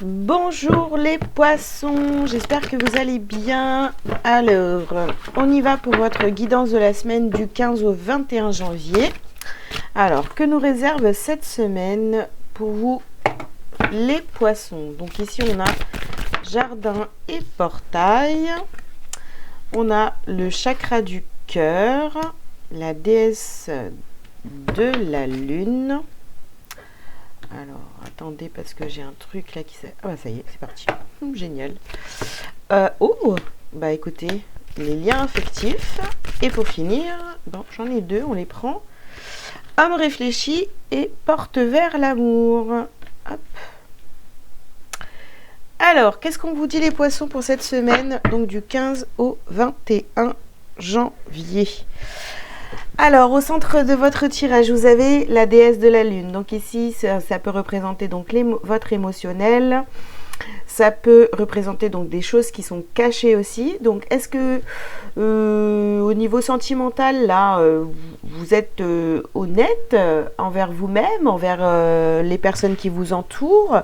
Bonjour les poissons, j'espère que vous allez bien. Alors, on y va pour votre guidance de la semaine du 15 au 21 janvier. Alors, que nous réserve cette semaine pour vous les poissons? Donc ici, on a jardin et portail. On a le chakra du cœur, la déesse de la lune. Alors, attendez, parce que j'ai un truc là qui s'est... Ah bah ça y est, c'est parti. Génial. Oh, bah écoutez, les liens affectifs. Et pour finir, bon, j'en ai deux, on les prend. Homme réfléchi et porte vers l'amour. Hop. Alors, qu'est-ce qu'on vous dit les poissons pour cette semaine? Donc du 15 au 21 janvier. Alors, au centre de votre tirage, vous avez la déesse de la lune. Donc ici, ça peut représenter donc votre émotionnel. Ça peut représenter donc des choses qui sont cachées aussi. Donc, est-ce que au niveau sentimental, là, vous êtes honnête envers vous-même, envers les personnes qui vous entourent?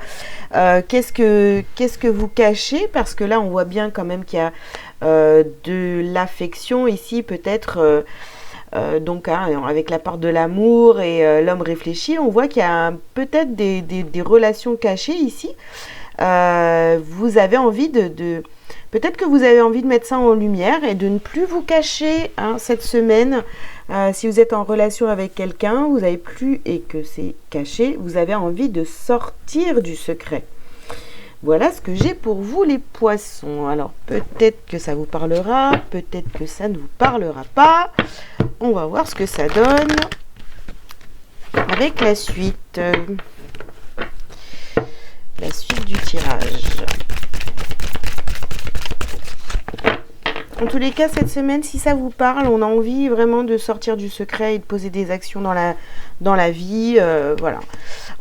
Qu'est-ce que vous cachez? Parce que là, on voit bien quand même qu'il y a de l'affection ici, peut-être... donc avec la part de l'amour et l'homme réfléchi, on voit qu'il y a peut-être des relations cachées ici. Vous avez envie peut-être que vous avez envie de mettre ça en lumière et de ne plus vous cacher cette semaine. Si vous êtes en relation avec quelqu'un, vous avez plus et que c'est caché, vous avez envie de sortir du secret. Voilà ce que j'ai pour vous les poissons. Alors peut-être que ça vous parlera, peut-être que ça ne vous parlera pas. On va voir ce que ça donne avec la suite. La suite du tirage. En tous les cas, cette semaine, si ça vous parle, on a envie vraiment de sortir du secret et de poser des actions dans la vie. Voilà.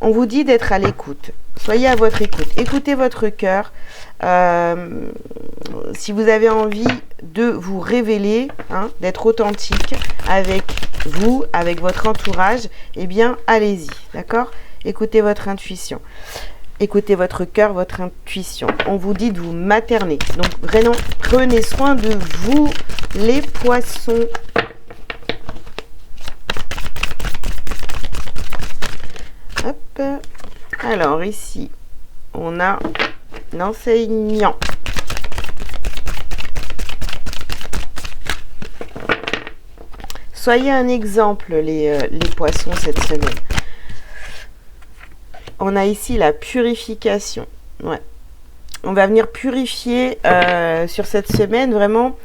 On vous dit d'être à l'écoute. Soyez à votre écoute. Écoutez votre cœur. Si vous avez envie de vous révéler, d'être authentique avec vous, avec votre entourage, eh bien, allez-y. D'accord? Écoutez votre intuition. Écoutez votre cœur, votre intuition. On vous dit de vous materner. Donc, vraiment, prenez soin de vous, les poissons. Hop. Alors, ici, on a l'enseignant. Soyez un exemple, les poissons, cette semaine. On a ici la purification. Ouais. On va venir purifier sur cette semaine, vraiment.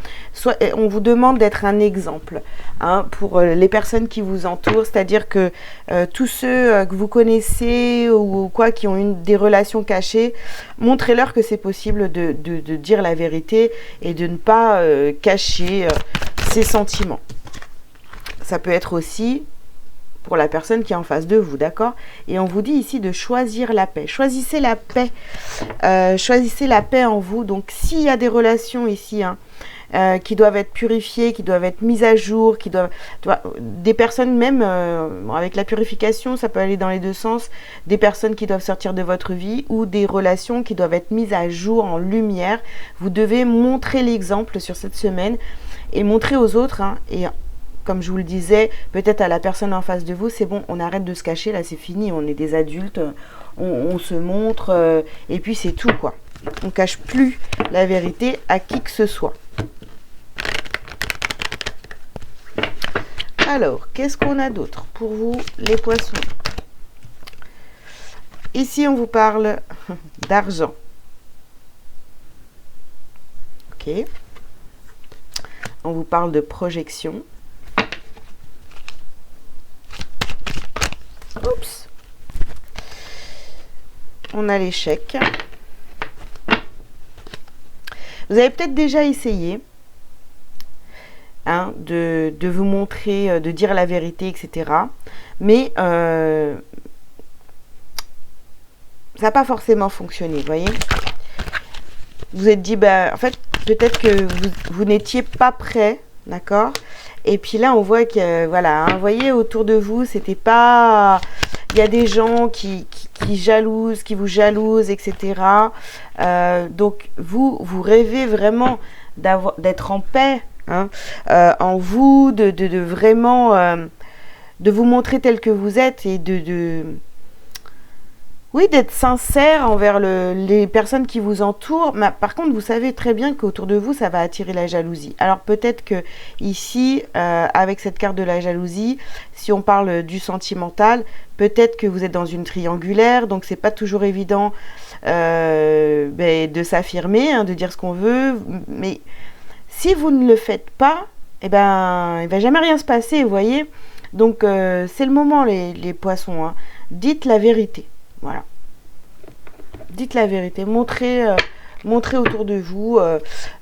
On vous demande d'être un exemple pour les personnes qui vous entourent. C'est-à-dire que tous ceux que vous connaissez ou quoi qui ont des relations cachées, montrez-leur que c'est possible de dire la vérité et de ne pas cacher ses sentiments. Ça peut être aussi... pour la personne qui est en face de vous, d'accord? Et on vous dit ici de choisir la paix. Choisissez la paix. Choisissez la paix en vous. Donc, s'il y a des relations ici qui doivent être purifiées, qui doivent être mises à jour, des personnes même, avec la purification, ça peut aller dans les deux sens, des personnes qui doivent sortir de votre vie ou des relations qui doivent être mises à jour en lumière. Vous devez montrer l'exemple sur cette semaine et montrer aux autres, et comme je vous le disais, peut-être à la personne en face de vous, c'est bon, on arrête de se cacher, là c'est fini, on est des adultes, on se montre, et puis c'est tout, quoi. On ne cache plus la vérité à qui que ce soit. Alors, qu'est-ce qu'on a d'autre pour vous, les poissons? Ici, on vous parle d'argent. Ok. On vous parle de projection. Oups. On a l'échec. Vous avez peut-être déjà essayé de vous montrer, de dire la vérité, etc. Mais ça n'a pas forcément fonctionné, vous voyez. Vous vous êtes dit, en fait, peut-être que vous n'étiez pas prêt, d'accord? Et puis là, on voit que, voilà, vous voyez, autour de vous, c'était pas... Il y a des gens qui qui vous jalouse, etc. Donc, vous rêvez vraiment d'être en paix, hein, en vous, de vraiment de vous montrer tel que vous êtes et oui, d'être sincère envers les personnes qui vous entourent. Mais, par contre, vous savez très bien qu'autour de vous, ça va attirer la jalousie. Alors peut-être que ici, avec cette carte de la jalousie, si on parle du sentimental, peut-être que vous êtes dans une triangulaire, donc c'est pas toujours évident de s'affirmer, hein, de dire ce qu'on veut. Mais si vous ne le faites pas, eh ben, il va jamais rien se passer, vous voyez. Donc c'est le moment, les poissons, hein. Dites la vérité. Voilà. Dites la vérité. Montrez autour de vous,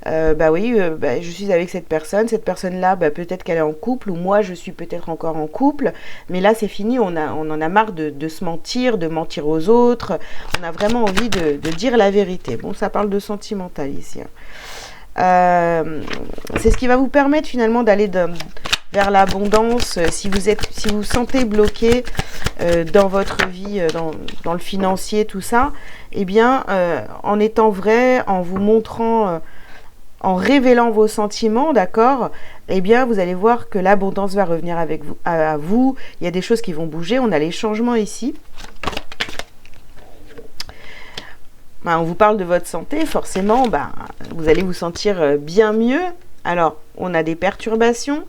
je suis avec cette personne. Cette personne-là, peut-être qu'elle est en couple, ou moi, je suis peut-être encore en couple. Mais là, c'est fini. On en a marre de se mentir, de mentir aux autres. On a vraiment envie de dire la vérité. Bon, ça parle de sentimental ici, hein. C'est ce qui va vous permettre finalement d'aller vers l'abondance. Si vous vous sentez bloqué dans votre vie, dans le financier, tout ça, eh bien, en étant vrai, en vous montrant, en révélant vos sentiments, d'accord, eh bien, vous allez voir que l'abondance va revenir avec vous, à vous. Il y a des choses qui vont bouger. On a les changements ici. On vous parle de votre santé, forcément, vous allez vous sentir bien mieux. Alors, on a des perturbations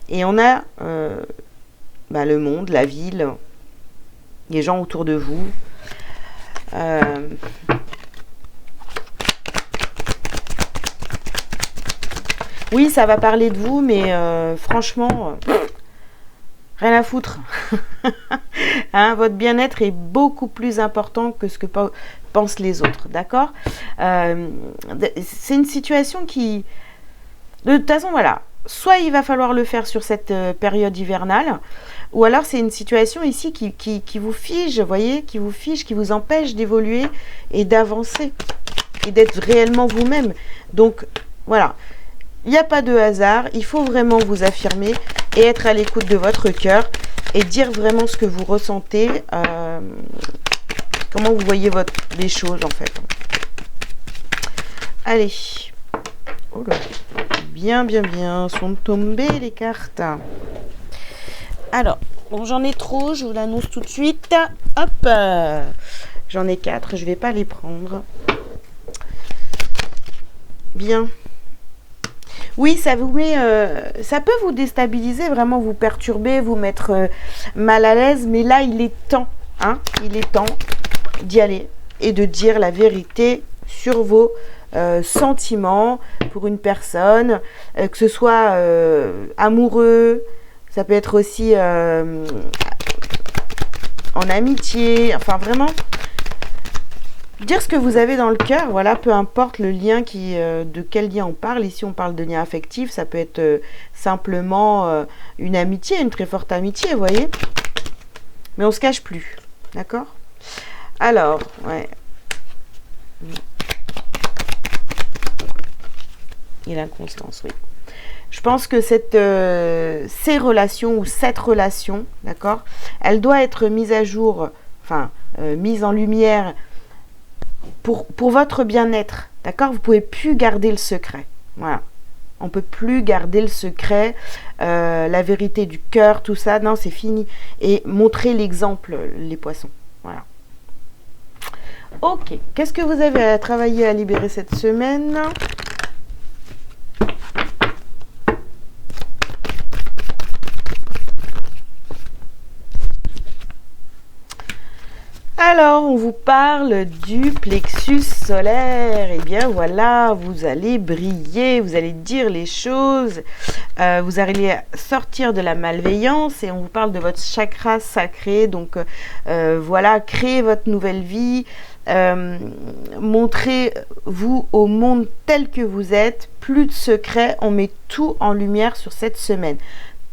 et on a le monde, la ville, les gens autour de vous. Oui, ça va parler de vous, mais franchement, rien à foutre. Hein, votre bien-être est beaucoup plus important que ce que pensent les autres, d'accord? C'est une situation qui... De toute façon, voilà. Soit il va falloir le faire sur cette période hivernale, ou alors c'est une situation ici qui vous fige, vous voyez, qui vous fige, qui vous empêche d'évoluer et d'avancer et d'être réellement vous-même. Donc, voilà. Il n'y a pas de hasard, il faut vraiment vous affirmer et être à l'écoute de votre cœur et dire vraiment ce que vous ressentez, comment vous voyez les choses en fait. Allez. Oh là. Bien, sont tombées les cartes. Alors, bon, j'en ai trop, je vous l'annonce tout de suite. Hop, j'en ai 4, je ne vais pas les prendre. Bien. Oui, ça vous met, ça peut vous déstabiliser, vraiment vous perturber, vous mettre mal à l'aise, mais là, il est temps, hein, il est temps d'y aller et de dire la vérité sur vos sentiments pour une personne, que ce soit amoureux, ça peut être aussi en amitié, enfin vraiment dire ce que vous avez dans le cœur, voilà, peu importe le lien de quel lien on parle. Ici on parle de lien affectif, ça peut être simplement une amitié, une très forte amitié, vous voyez, mais on se cache plus, d'accord? Alors, ouais. Et l'inconstance, oui. Je pense que ces relations ou cette relation, d'accord, elle doit être mise à jour, enfin, mise en lumière pour votre bien-être, d'accord? Vous ne pouvez plus garder le secret, voilà. On ne peut plus garder le secret, la vérité du cœur, tout ça, non, c'est fini. Et montrer l'exemple, les poissons, voilà. Ok, qu'est-ce que vous avez à travailler, à libérer cette semaine ? Alors, on vous parle du plexus solaire. Eh bien, voilà, vous allez briller, vous allez dire les choses, vous allez sortir de la malveillance et on vous parle de votre chakra sacré. Donc, voilà, créez votre nouvelle vie, montrez-vous au monde tel que vous êtes. Plus de secrets, on met tout en lumière sur cette semaine.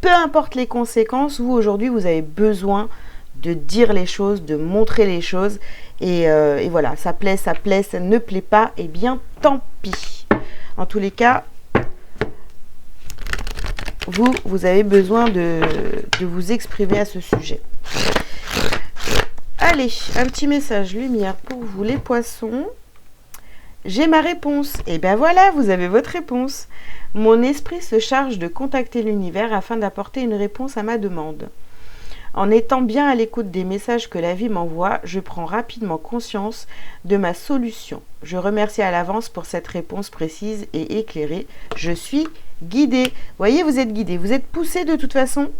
Peu importe les conséquences, vous, aujourd'hui, vous avez besoin de dire les choses, de montrer les choses. Et voilà, ça plaît, ça ne plaît pas, et bien tant pis. En tous les cas, vous avez besoin de vous exprimer à ce sujet. Allez, un petit message lumière pour vous les poissons. J'ai ma réponse. Et bien voilà, vous avez votre réponse. Mon esprit se charge de contacter l'univers afin d'apporter une réponse à ma demande. En étant bien à l'écoute des messages que la vie m'envoie, je prends rapidement conscience de ma solution. Je remercie à l'avance pour cette réponse précise et éclairée. Je suis guidée. Voyez, vous êtes guidé. Vous êtes poussé de toute façon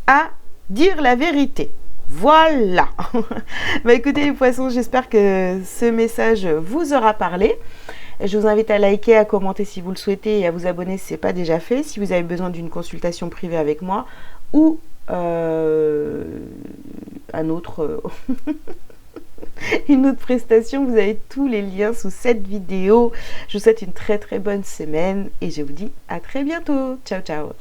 à dire la vérité. Voilà. Bah écoutez les poissons, j'espère que ce message vous aura parlé. Je vous invite à liker, à commenter si vous le souhaitez et à vous abonner si ce n'est pas déjà fait. Si vous avez besoin d'une consultation privée avec moi ou un autre une autre prestation, vous avez tous les liens sous cette vidéo. Je vous souhaite une très très bonne semaine et je vous dis à très bientôt. Ciao ciao.